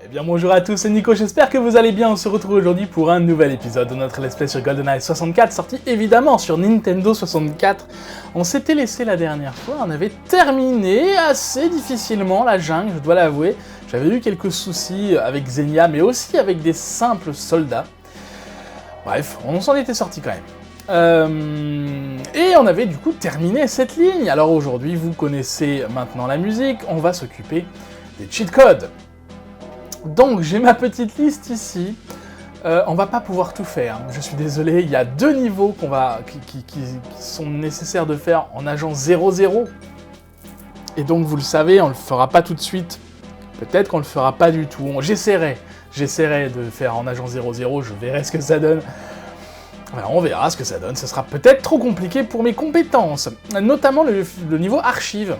Eh bien bonjour à tous, c'est Nico, j'espère que vous allez bien. On se retrouve aujourd'hui pour un nouvel épisode de notre let's play sur GoldenEye 64, sorti évidemment sur Nintendo 64. On s'était laissé la dernière fois, on avait terminé assez difficilement la jungle, je dois l'avouer. J'avais eu quelques soucis avec Xenia, mais aussi avec des simples soldats. Bref, on s'en était sorti quand même. Et on avait du coup terminé cette ligne. Alors aujourd'hui, vous connaissez maintenant la musique, on va s'occuper des cheat codes. Donc j'ai ma petite liste ici, on va pas pouvoir tout faire, je suis désolé, il y a 2 niveaux qui sont nécessaires de faire en agent 00. Et donc vous le savez, on le fera pas tout de suite, peut-être qu'on le fera pas du tout, j'essaierai de faire en agent 00, je verrai ce que ça donne. Voilà, on verra ce que ça donne, ce sera peut-être trop compliqué pour mes compétences, notamment le niveau archive.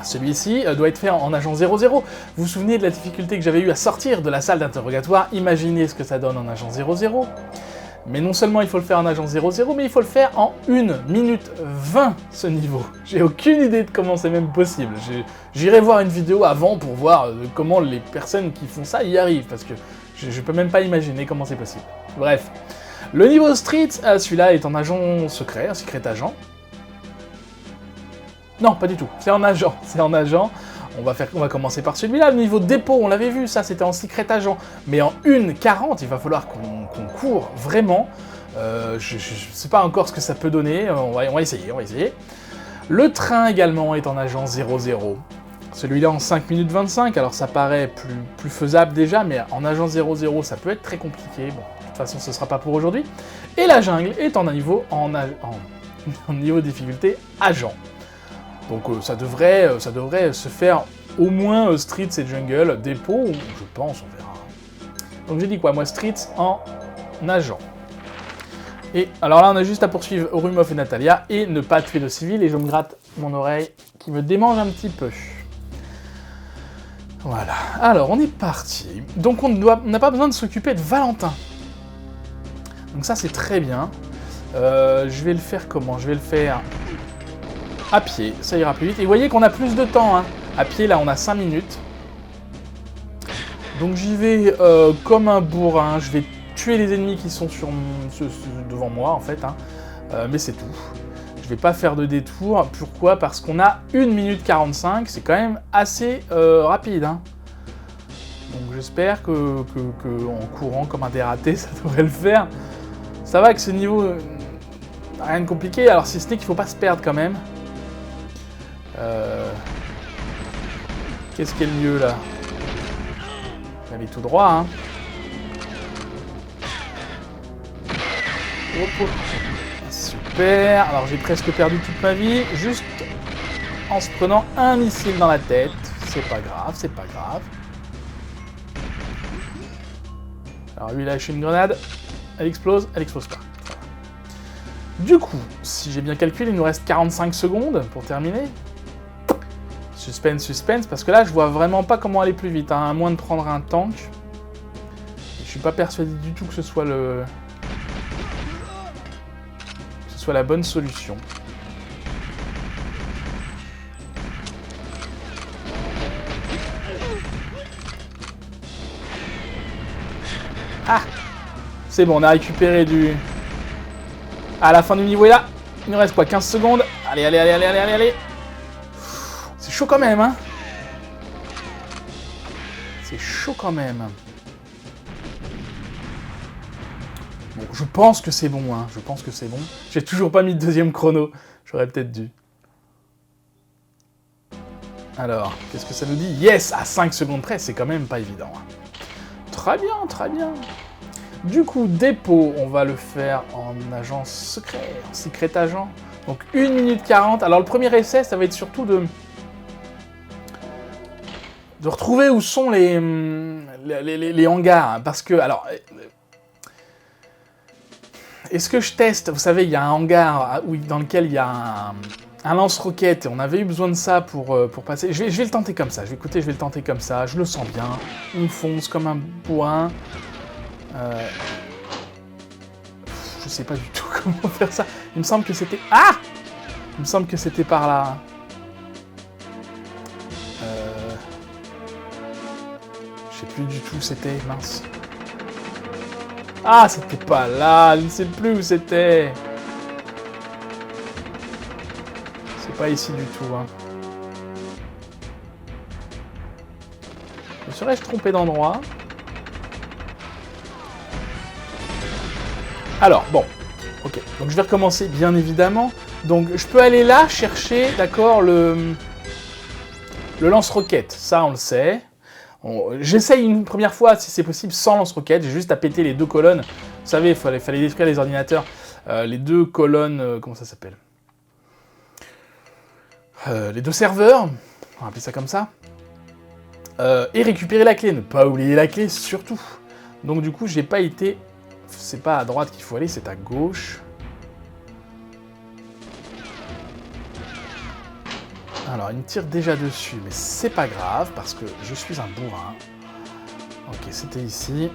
Celui-ci doit être fait en agent 00. Vous vous souvenez de la difficulté que j'avais eu à sortir de la salle d'interrogatoire? Imaginez ce que ça donne en agent 00. Mais non seulement il faut le faire en agent 00, mais il faut le faire en 1 minute 20 ce niveau. J'ai aucune idée de comment c'est même possible. J'irai voir une vidéo avant pour voir comment les personnes qui font ça y arrivent, parce que je peux même pas imaginer comment c'est possible. Bref. Le niveau street, celui-là est en agent secret, un secret agent. Non, pas du tout, c'est en agent, On va commencer par celui-là, le niveau dépôt, on l'avait vu, ça c'était en secret agent. Mais en 1:40, il va falloir qu'on court vraiment. Je sais pas encore ce que ça peut donner, on va essayer. Le train également est en agent 00. Celui-là en 5 minutes 25, alors ça paraît plus faisable déjà, mais en agent 00, ça peut être très compliqué. Bon, de toute façon, ce sera pas pour aujourd'hui. Et la jungle est en niveau difficulté agent. Donc ça devrait se faire au moins street et jungle, dépôt, je pense, on verra. Donc j'ai dit quoi, moi street en agent. Et alors là on a juste à poursuivre Orumov et Natalia et ne pas tuer de civils, et je me gratte mon oreille qui me démange un petit peu. Voilà, alors on est parti. Donc on n'a pas besoin de s'occuper de Valentin. Donc ça c'est très bien. Je vais le faire comment? Je vais le faire à pied, ça ira plus vite. Et vous voyez qu'on a plus de temps, hein. À pied, là, on a 5 minutes. Donc j'y vais comme un bourrin. Je vais tuer les ennemis qui sont devant moi, en fait. Hein. Mais c'est tout. Je vais pas faire de détour. Pourquoi? Parce qu'on a 1 minute 45. C'est quand même assez rapide. Hein. Donc j'espère que en courant comme un dératé, ça devrait le faire. Ça va que ce niveau... rien de compliqué. Alors si ce n'est qu'il faut pas se perdre quand même. Qu'est-ce qui est le mieux là? Aller tout droit, hein. Hop. Super. Alors j'ai presque perdu toute ma vie, juste en se prenant un missile dans la tête. C'est pas grave, c'est pas grave. Alors lui, il a lâché une grenade. Elle explose pas. Voilà. Du coup, si j'ai bien calculé, il nous reste 45 secondes pour terminer. Suspense, parce que là, je vois vraiment pas comment aller plus vite, hein, à moins de prendre un tank. Et je suis pas persuadé du tout que ce soit la bonne solution. Ah! C'est bon, on a récupéré du... À la fin du niveau est là. Il nous reste quoi, 15 secondes? Allez. C'est chaud quand même, hein. C'est chaud quand même. Bon, je pense que c'est bon, hein. J'ai toujours pas mis de deuxième chrono. J'aurais peut-être dû. Alors, qu'est-ce que ça nous dit? Yes, à 5 secondes près, c'est quand même pas évident. Hein. Très bien. Du coup, dépôt, on va le faire en agent secret, en secret agent. Donc 1 minute 40. Alors le premier essai, ça va être surtout de retrouver où sont les hangars. Hein, parce que, alors... Est-ce que je teste? Vous savez, il y a un hangar dans lequel il y a un lance-roquette, et on avait eu besoin de ça pour passer. Je vais le tenter comme ça. Je vais le tenter comme ça. Je le sens bien. On fonce comme un bourrin. Je sais pas du tout comment faire ça. Il me semble que c'était... Ah! Il me semble que c'était par là. plus du tout où c'était, mince. Ah, c'était pas là, je ne sais plus où c'était. C'est pas ici du tout, hein. Me serais-je trompé d'endroit? Alors, bon. Ok, donc je vais recommencer, bien évidemment. Donc, je peux aller là chercher, d'accord, le lance-roquette. Ça, on le sait. J'essaye une première fois, si c'est possible, sans lance-roquette. J'ai juste à péter les deux colonnes. Vous savez, il fallait détruire les ordinateurs. Les deux colonnes... comment ça s'appelle? Les deux serveurs. On va appeler ça comme ça. Et récupérer la clé. Ne pas oublier la clé, surtout. Donc, du coup, j'ai pas été... C'est pas à droite qu'il faut aller, c'est à gauche. Alors, il me tire déjà dessus, mais c'est pas grave, parce que je suis un bourrin. Ok, c'était ici.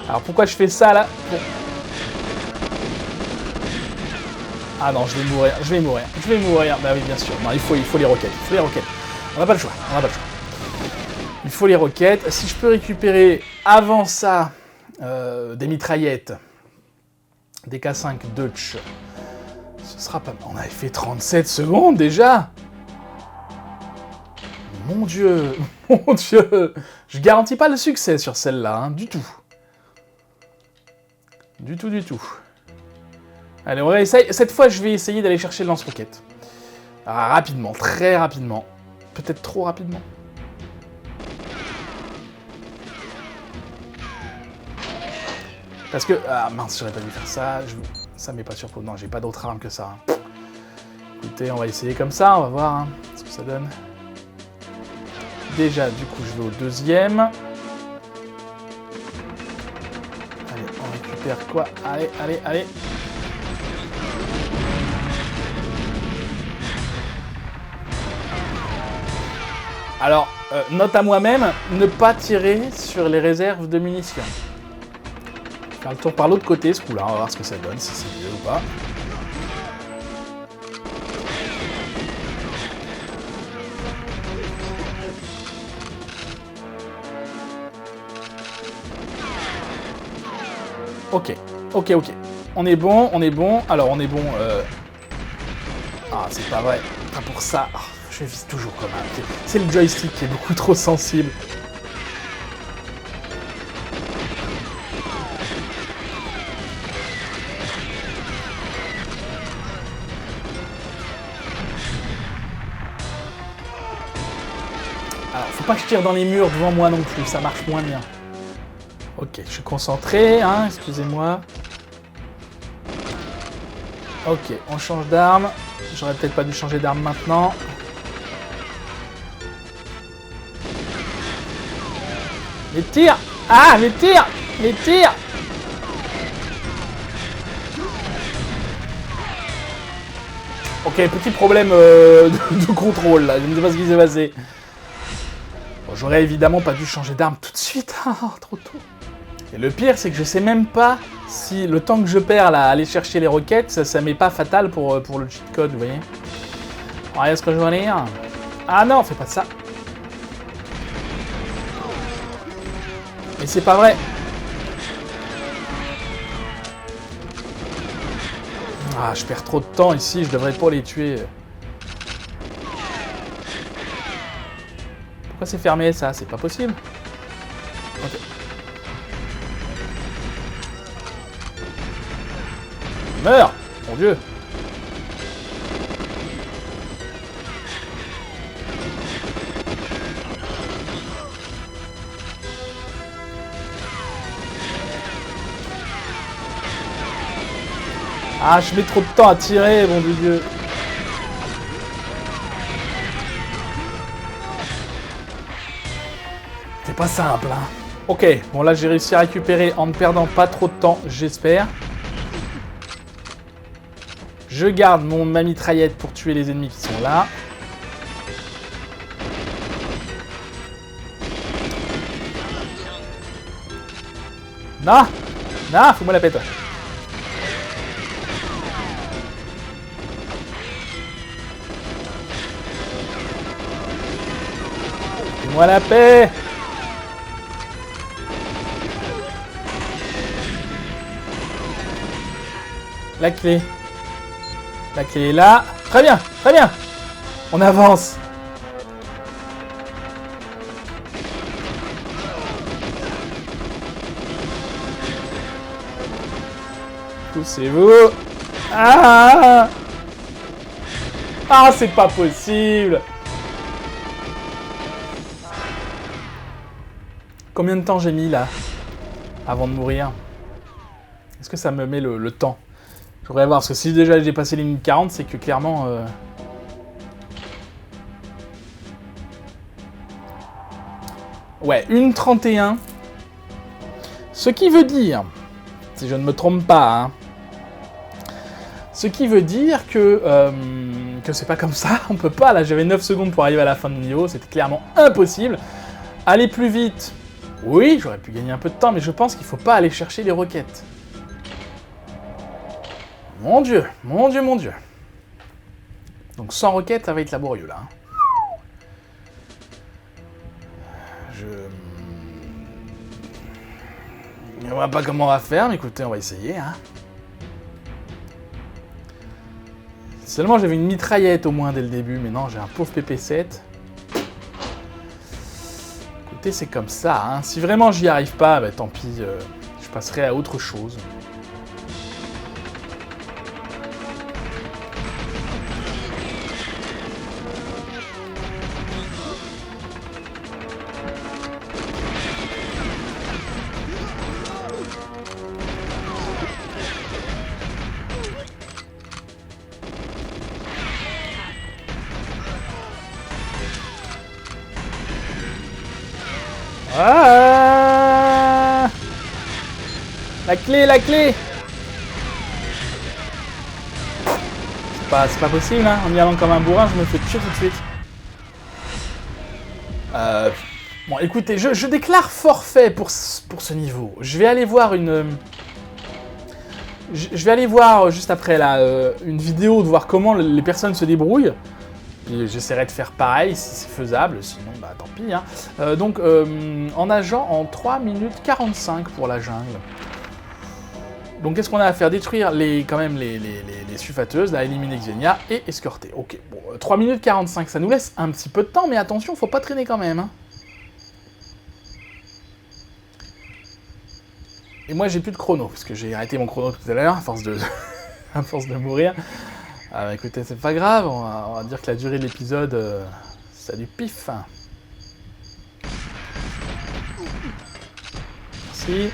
Alors, pourquoi je fais ça, là? Ah non, je vais mourir. Bah oui, bien sûr. Non, il faut les roquettes, On n'a pas le choix, Il faut les roquettes. Si je peux récupérer avant ça des mitraillettes, des K5 Dutch, ce sera pas mal. On avait fait 37 secondes déjà. Mon Dieu. Je garantis pas le succès sur celle-là, hein, du tout. Du tout. Allez, on va essayer. Cette fois, je vais essayer d'aller chercher le lance-roquette. Rapidement, très rapidement. Peut-être trop rapidement. Parce que... Ah mince, j'aurais pas dû faire ça. Ça m'est pas sûr. Non, j'ai pas d'autre arme que ça. Écoutez, on va essayer comme ça. On va voir hein, ce que ça donne. Déjà, du coup, je vais au deuxième. Allez, on récupère quoi? Allez. Alors, note à moi-même, ne pas tirer sur les réserves de munitions. Je vais faire le tour par l'autre côté, ce coup-là, on va voir ce que ça donne, si c'est mieux ou pas. Ok. On est bon. Alors, on est bon... Ah, c'est pas vrai. Pas pour ça. Oh, je vise toujours comme un... C'est le joystick qui est beaucoup trop sensible. Alors, faut pas que je tire dans les murs devant moi non plus, ça marche moins bien. Ok, je suis concentré, hein, excusez-moi. Ok, on change d'arme. J'aurais peut-être pas dû changer d'arme maintenant. Les tirs! Ah, les tirs! Ok, petit problème de contrôle là, je ne sais pas ce qui s'est passé. Bon, j'aurais évidemment pas dû changer d'arme tout de suite, trop tôt. Et le pire, c'est que je sais même pas si le temps que je perds là à aller chercher les roquettes, ça m'est pas fatal pour le cheat code, vous voyez. Regardez ce que je veux dire. Ah non, fais pas ça. Mais c'est pas vrai. Ah, je perds trop de temps ici, je devrais pas les tuer. Pourquoi c'est fermé ça? C'est pas possible. Ok. Meurs! Mon Dieu! Ah, je mets trop de temps à tirer, mon Dieu! C'est pas simple, hein. Ok, bon là j'ai réussi à récupérer en ne perdant pas trop de temps, j'espère. Je garde ma mitraillette pour tuer les ennemis qui sont là. Non, fous-moi la paix, toi. Fais-moi la paix. La clé. La clé est là. Très bien, très bien. On avance. Poussez-vous. Ah! Ah, c'est pas possible. Combien de temps j'ai mis là avant de mourir? Est-ce que ça me met le temps? Je voudrais voir, parce que si déjà j'ai passé les minutes 40, c'est que clairement... Ouais, 1:31. Ce qui veut dire, si je ne me trompe pas, hein, ce qui veut dire que c'est pas comme ça, on peut pas, là j'avais 9 secondes pour arriver à la fin du niveau, c'était clairement impossible. Aller plus vite, oui, j'aurais pu gagner un peu de temps, mais je pense qu'il faut pas aller chercher les roquettes. Mon dieu, mon dieu, mon dieu. Donc sans roquettes, ça va être laborieux là. On voit pas comment on va faire, mais écoutez, on va essayer. Hein. Seulement j'avais une mitraillette au moins dès le début, mais non, j'ai un pauvre PP7. Écoutez, c'est comme ça. Hein. Si vraiment j'y arrive pas, bah, tant pis, je passerai à autre chose. Ah, la clé, la clé. C'est pas possible, hein. En y allant comme un bourrin, je me fais tuer tout de suite. Bon, écoutez, je déclare forfait pour ce niveau. Je vais aller voir je vais aller voir juste après là, une vidéo de voir comment les personnes se débrouillent. J'essaierai de faire pareil si c'est faisable, sinon bah tant pis. Hein. Donc en nageant en 3 minutes 45 pour la jungle. Donc qu'est-ce qu'on a à faire? Détruire quand même les sulfateuses, là, éliminer Xenia et escorter. Ok, bon, 3 minutes 45, ça nous laisse un petit peu de temps, mais attention, faut pas traîner quand même. Hein. Et moi j'ai plus de chrono, parce que j'ai arrêté mon chrono tout à l'heure, à force de mourir. Ah bah écoutez, c'est pas grave, on va dire que la durée de l'épisode, ça a du pif. Merci.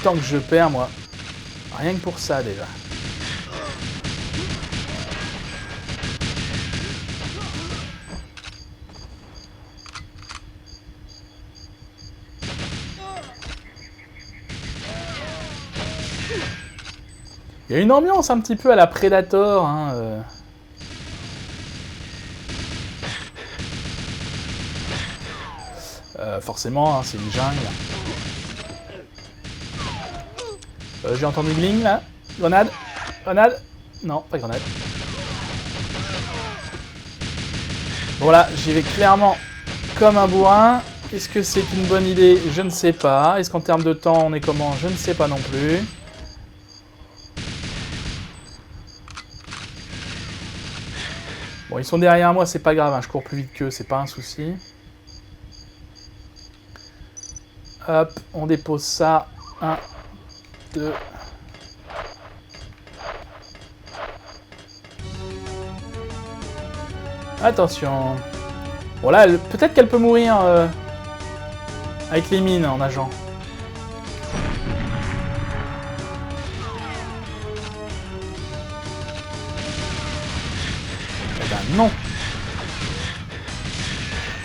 Tant que je perds, moi. Rien que pour ça, déjà. Il y a une ambiance un petit peu à la Predator, hein, forcément, hein, c'est une jungle. J'ai entendu Gling, là. Grenade. Grenade. Non, pas grenade. Voilà, j'y vais clairement comme un bourrin. Est-ce que c'est une bonne idée? Je ne sais pas. Est-ce qu'en termes de temps, on est comment? Je ne sais pas non plus. Bon, ils sont derrière moi, c'est pas grave, hein, je cours plus vite qu'eux, c'est pas un souci. Hop, on dépose ça. 1, 2. Attention. Bon là, peut-être qu'elle peut mourir avec les mines en nageant. Eh ben non.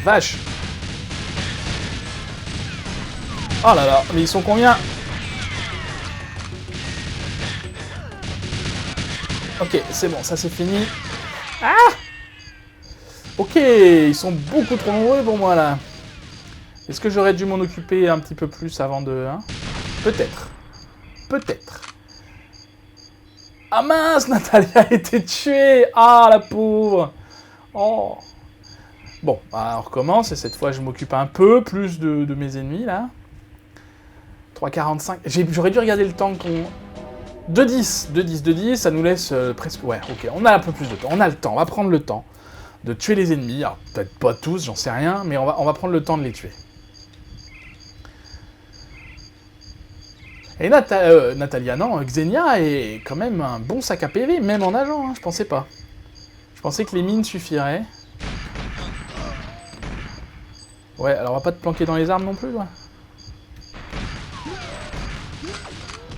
Vache. Oh là là, mais ils sont combien? Ok, c'est bon, ça c'est fini. Ah! Ok, ils sont beaucoup trop nombreux pour moi là. Est-ce que j'aurais dû m'en occuper un petit peu plus avant de... Hein? Peut-être. Peut-être. Ah mince, Natalia a été tuée. Ah, la pauvre. Oh. Bon, bah, on recommence, et cette fois, je m'occupe un peu plus de mes ennemis, là. 3,45. J'aurais dû regarder le temps qu'on... 2,10, ça nous laisse presque... Ouais, ok, on a un peu plus de temps. On a le temps, on va prendre le temps de tuer les ennemis. Alors, peut-être pas tous, j'en sais rien, mais on va prendre le temps de les tuer. Et Natalia, non, Xenia est quand même un bon sac à PV, même en nageant, hein, je pensais pas. Je pensais que les mines suffiraient. Ouais, alors on va pas te planquer dans les armes non plus, ouais.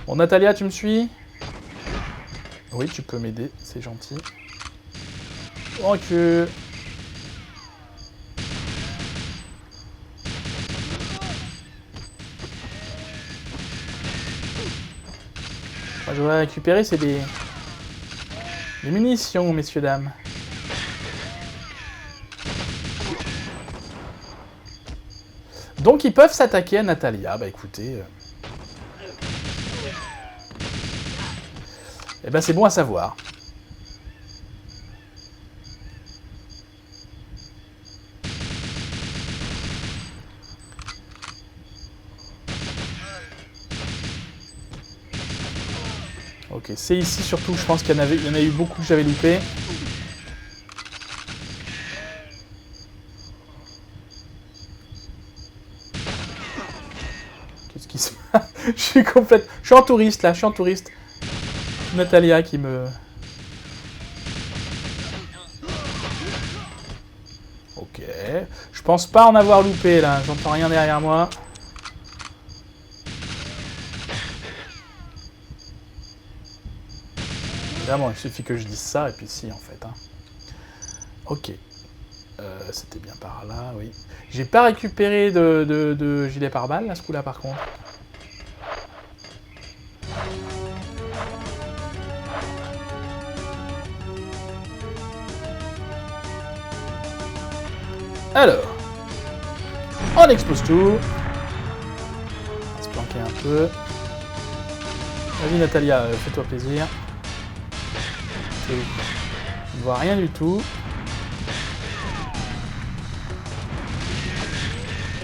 Bon, Natalia, tu me suis? Oui, tu peux m'aider, c'est gentil. Ok. Moi, je voudrais récupérer, c'est des munitions, messieurs, dames. Donc, ils peuvent s'attaquer à Natalia. Bah, écoutez... Eh ben, c'est bon à savoir. Ok, c'est ici surtout, je pense qu'il y en a eu beaucoup que j'avais loupé. Qu'est-ce qui se passe? Je suis complète... Je suis en touriste, là, je suis en touriste. Natalia qui me... Ok. Je pense pas en avoir loupé, là. J'entends rien derrière moi. Évidemment, il suffit que je dise ça, et puis si, en fait. Hein. Ok. C'était bien par là, oui. J'ai pas récupéré de gilet pare-balles, là, ce coup-là, par contre. Alors, on explose tout. On va se planquer un peu. Vas-y Natalia, fais-toi plaisir. Je ne vois rien du tout.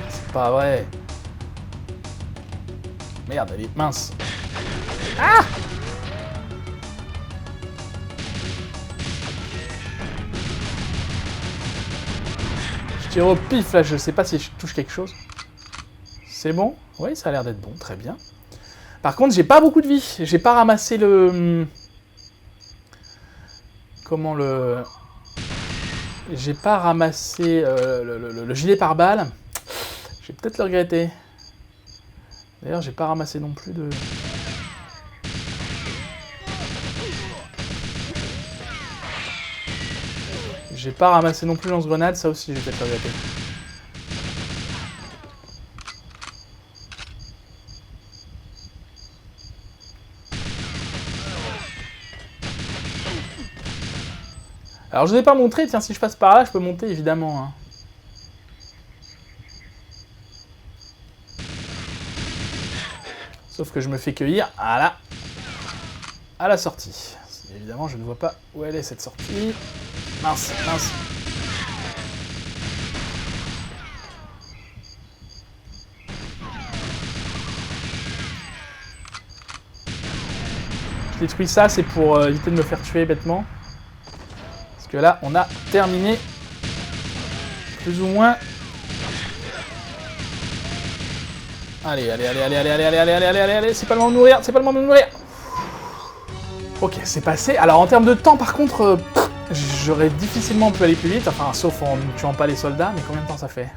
C'est pas vrai. Merde, elle est mince. Ah! Je tire au pif là, je sais pas si je touche quelque chose. C'est bon? Oui, ça a l'air d'être bon, très bien. Par contre, j'ai pas beaucoup de vie. J'ai pas ramassé le... Comment le... J'ai pas ramassé le gilet pare-balles. Je vais peut-être le regretter. D'ailleurs, j'ai pas ramassé non plus de... J'ai pas ramassé non plus lance-grenade, ça aussi, je vais peut-être le regretter. Alors, je ne vous ai pas montré, tiens, si je passe par là, je peux monter, évidemment. Hein. Sauf que je me fais cueillir à la sortie. Évidemment, je ne vois pas où elle est, cette sortie. Mince, mince. Je détruis ça, c'est pour éviter de me faire tuer bêtement. Parce que là, on a terminé. Plus ou moins. Allez, allez, allez, allez, allez, allez, allez, allez, allez, allez, allez, allez, c'est pas le moment de mourir, c'est pas le moment de mourir. Ok, c'est passé. Alors, en termes de temps, par contre, j'aurais difficilement pu aller plus vite. Enfin, sauf en ne tuant pas les soldats. Mais combien de temps ça fait?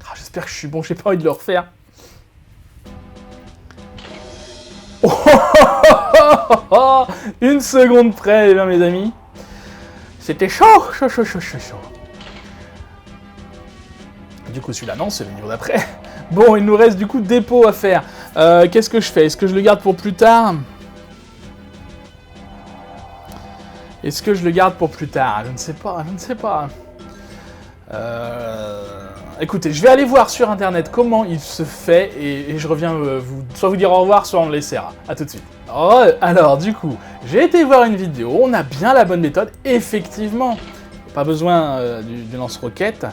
Ah, j'espère que je suis bon, j'ai pas envie de le refaire. Oh, une seconde près, mes amis. C'était chaud, chaud, chaud, chaud, chaud, chaud. Du coup, celui-là, non, c'est le niveau d'après. Bon, il nous reste du coup dépôt à faire. Qu'est-ce que je fais? Est-ce que je le garde pour plus tard? Est-ce que je le garde pour plus tard? Je ne sais pas, je ne sais pas. Écoutez, je vais aller voir sur internet comment il se fait et je reviens soit vous dire au revoir, soit on le laissera. A tout de suite. Oh, alors du coup, j'ai été voir une vidéo, on a bien la bonne méthode, effectivement. Pas besoin du lance-roquette.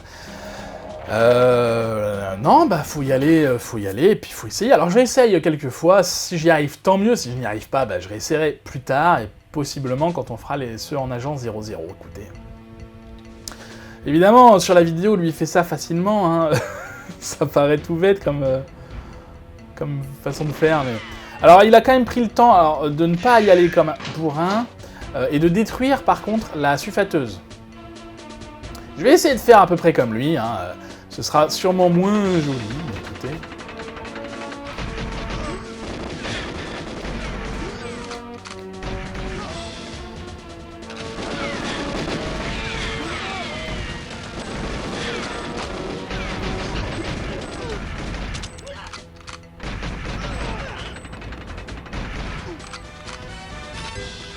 Non, bah faut y aller, et puis faut essayer. Alors j'essaye quelques fois, si j'y arrive tant mieux, si je n'y arrive pas, bah, je réessayerai plus tard, et possiblement quand on fera ceux en agent 00, écoutez. Évidemment, sur la vidéo, lui il fait ça facilement, hein. Ça paraît tout bête comme façon de faire, mais... Alors il a quand même pris le temps de ne pas y aller comme un bourrin, et de détruire par contre la sulfateuse. Je vais essayer de faire à peu près comme lui, hein. Ce sera sûrement moins joli, mais écoutez.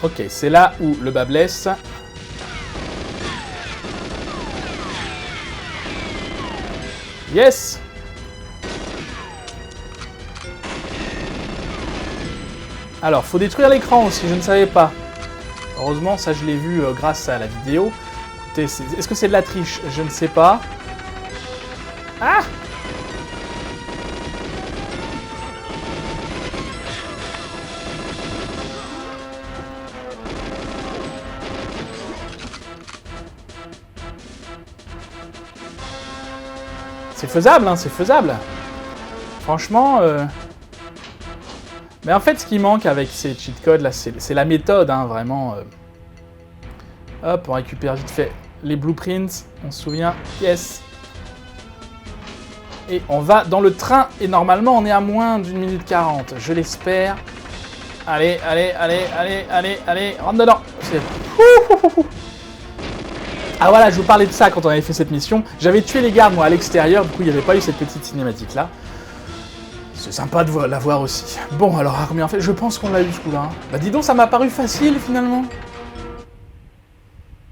Ok, c'est là où le bas blesse. Yes! Alors, faut détruire l'écran aussi, je ne savais pas. Heureusement, ça je l'ai vu grâce à la vidéo. Écoutez, est-ce que c'est de la triche? Je ne sais pas. Ah! C'est faisable, hein, c'est faisable. Franchement... Mais en fait, ce qui manque avec ces cheat codes, là, c'est la méthode, hein, vraiment. Hop, on récupère vite fait les blueprints, on se souvient. Yes. Et on va dans le train, et normalement, on est à moins d'1 minute 40, je l'espère. Allez, allez, allez, allez, allez, allez, rentre dedans. Ah voilà, je vous parlais de ça quand on avait fait cette mission. J'avais tué les gardes, moi, à l'extérieur, du coup, il n'y avait pas eu cette petite cinématique-là. C'est sympa de la voir aussi. Bon, alors, à combien on fait? Je pense qu'on l'a eu, ce coup-là. Hein. Bah dis donc, ça m'a paru facile, finalement.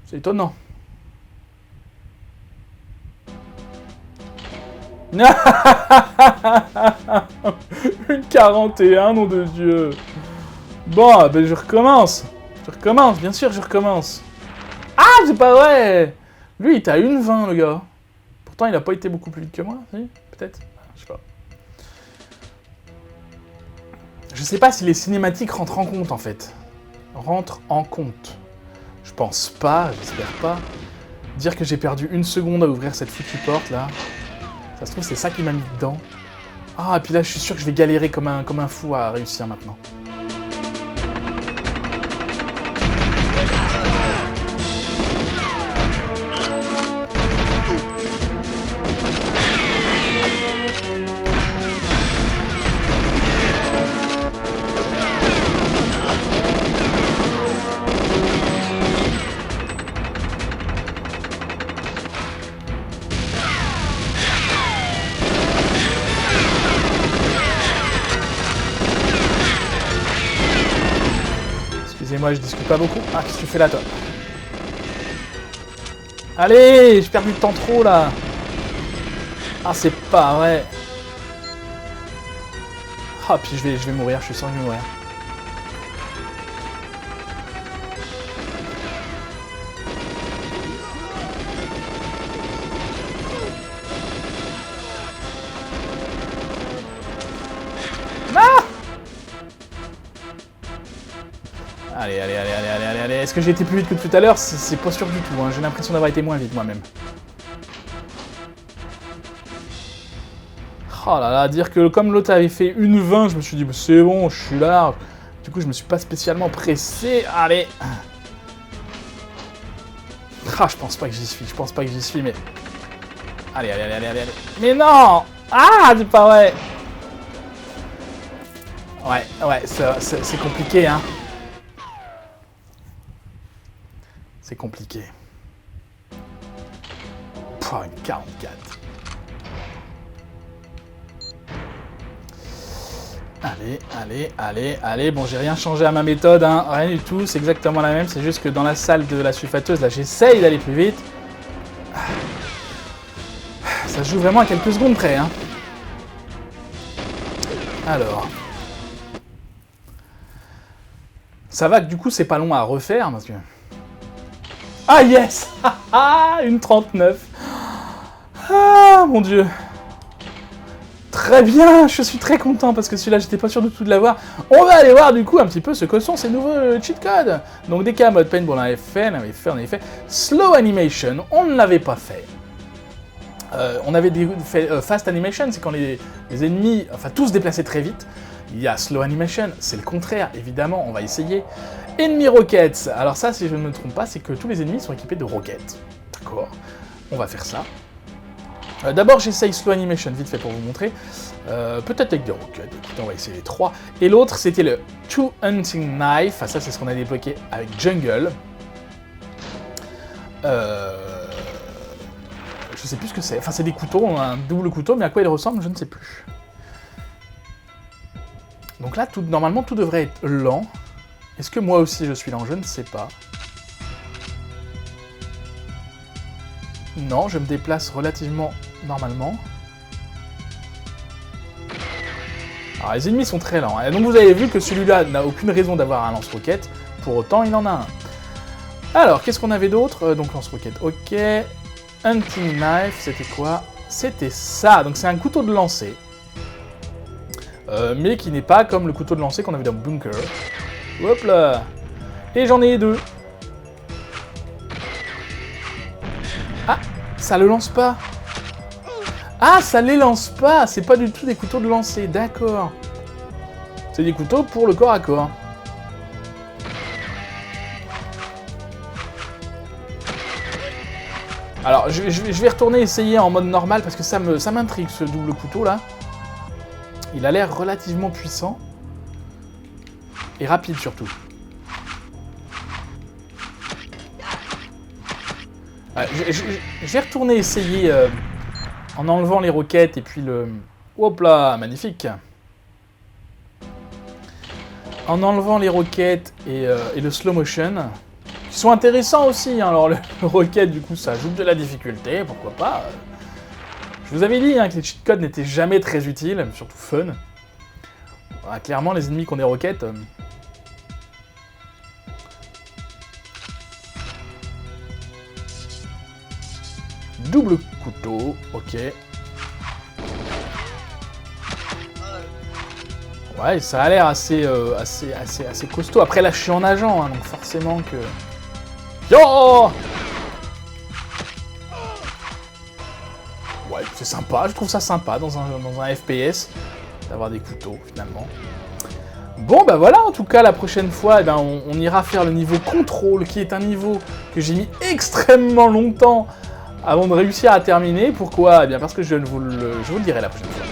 C'est étonnant. Une 41, nom de Dieu. Bon, ben je recommence. Je recommence, bien sûr, je recommence. Ah, c'est pas vrai! Lui, il était à 1,20, le gars. Pourtant, il a pas été beaucoup plus vite que moi, si? Peut-être? Je sais pas. Je sais pas si les cinématiques rentrent en compte, en fait. Rentrent en compte. Je pense pas, j'espère pas. Dire que j'ai perdu 1 seconde à ouvrir cette foutue porte, là. Ça se trouve, c'est ça qui m'a mis dedans. Ah, et puis là, je suis sûr que je vais galérer comme un fou à réussir maintenant. Excusez-moi, je discute pas beaucoup. Ah, qu'est-ce que tu fais là, toi? Allez, j'ai perdu de temps trop, là. Ah, c'est pas vrai. Ah, puis je vais mourir, je suis sûr que je vais mourir. Allez, allez, allez, allez, allez, allez, allez. Est-ce que j'ai été plus vite que tout à l'heure? C'est pas sûr du tout, hein. J'ai l'impression d'avoir été moins vite moi-même. Oh là là, dire que comme l'autre avait fait 1,20, je me suis dit, c'est bon, je suis là. Du coup, je me suis pas spécialement pressé. Allez. Ah, je pense pas que j'y suis, mais... Allez, allez, allez, allez, allez. Mais non! Ah, c'est pas vrai. Ouais, c'est compliqué, hein. C'est compliqué. Pouah, une 44. Allez, allez, allez, allez. Bon, j'ai rien changé à ma méthode, hein. Rien du tout. C'est exactement la même. C'est juste que dans la salle de la sulfateuse, là, j'essaye d'aller plus vite. Ça se joue vraiment à quelques secondes près, hein. Alors... Ça va que du coup, c'est pas long à refaire, parce que... Ah, yes. Une 39. Ah, mon Dieu. Très bien, je suis très content, parce que celui-là, j'étais pas sûr du tout de l'avoir. On va aller voir, du coup, un petit peu ce que sont ces nouveaux cheat codes. Donc, DK mode paintball, on avait fait, Slow animation, on ne l'avait pas fait. On avait fait fast animation, c'est quand les ennemis, enfin, tous se déplaçaient très vite. Il y a slow animation, c'est le contraire, évidemment, on va essayer. Enemy rockets, alors ça, si je ne me trompe pas, c'est que tous les ennemis sont équipés de roquettes. D'accord, on va faire ça. D'abord, j'essaye slow animation, vite fait pour vous montrer. Peut-être avec des roquettes, écoutez, on va essayer les 3. Et l'autre, c'était le Two Hunting Knife, enfin, ça, c'est ce qu'on a débloqué avec Jungle. Je sais plus ce que c'est, enfin, c'est des couteaux, on a un double couteau, mais à quoi il ressemble, je ne sais plus. Donc là, normalement, tout devrait être lent. Est-ce que moi aussi je suis lent? Je ne sais pas. Non, je me déplace relativement normalement. Alors les ennemis sont très lents. Hein. Donc vous avez vu que celui-là n'a aucune raison d'avoir un lance-roquette. Pour autant, il en a un. Alors, qu'est-ce qu'on avait d'autre? Donc lance-roquette, ok. Hunting Knife, c'était quoi? C'était ça. Donc c'est un couteau de lancer. Mais qui n'est pas comme le couteau de lancer qu'on avait dans Bunker. Hop là. Et j'en ai 2. Ah, ça le lance pas. Ah, ça les lance pas. C'est pas du tout des couteaux de lancer, d'accord. C'est des couteaux pour le corps à corps. Alors, je vais retourner essayer en mode normal parce que ça m'intrigue ce double couteau là. Il a l'air relativement puissant. Et rapide surtout. Je vais retourner essayer en enlevant les roquettes et puis le... Hop là, magnifique. En enlevant les roquettes et le slow motion, qui sont intéressants aussi. Hein. Alors le roquette, du coup, ça ajoute de la difficulté, pourquoi pas. Je vous avais dit hein, que les cheat codes n'étaient jamais très utiles, surtout fun. Voilà, clairement, les ennemis qui ont des roquettes... Double couteau, ok. Ouais, ça a l'air assez costaud. Après, là, je suis en nageant, hein, donc forcément que... Yo! Ouais, c'est sympa, je trouve ça sympa dans un FPS d'avoir des couteaux, finalement. Bon, bah voilà, en tout cas, la prochaine fois, eh ben, on ira faire le niveau contrôle, qui est un niveau que j'ai mis extrêmement longtemps avant de réussir à terminer. Pourquoi? Eh bien parce que je vous le dirai la prochaine fois.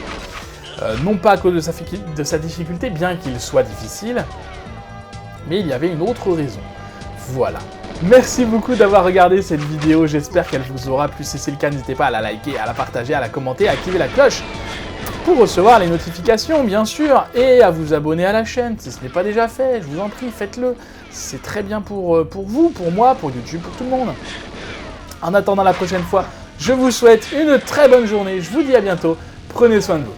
Non pas à cause de sa difficulté, bien qu'il soit difficile, mais il y avait une autre raison. Voilà. Merci beaucoup d'avoir regardé cette vidéo, j'espère qu'elle vous aura plu. Si c'est le cas, n'hésitez pas à la liker, à la partager, à la commenter, à activer la cloche pour recevoir les notifications, bien sûr, et à vous abonner à la chaîne, si ce n'est pas déjà fait, je vous en prie, faites-le. C'est très bien pour vous, pour moi, pour YouTube, pour tout le monde. En attendant la prochaine fois, je vous souhaite une très bonne journée, je vous dis à bientôt, prenez soin de vous.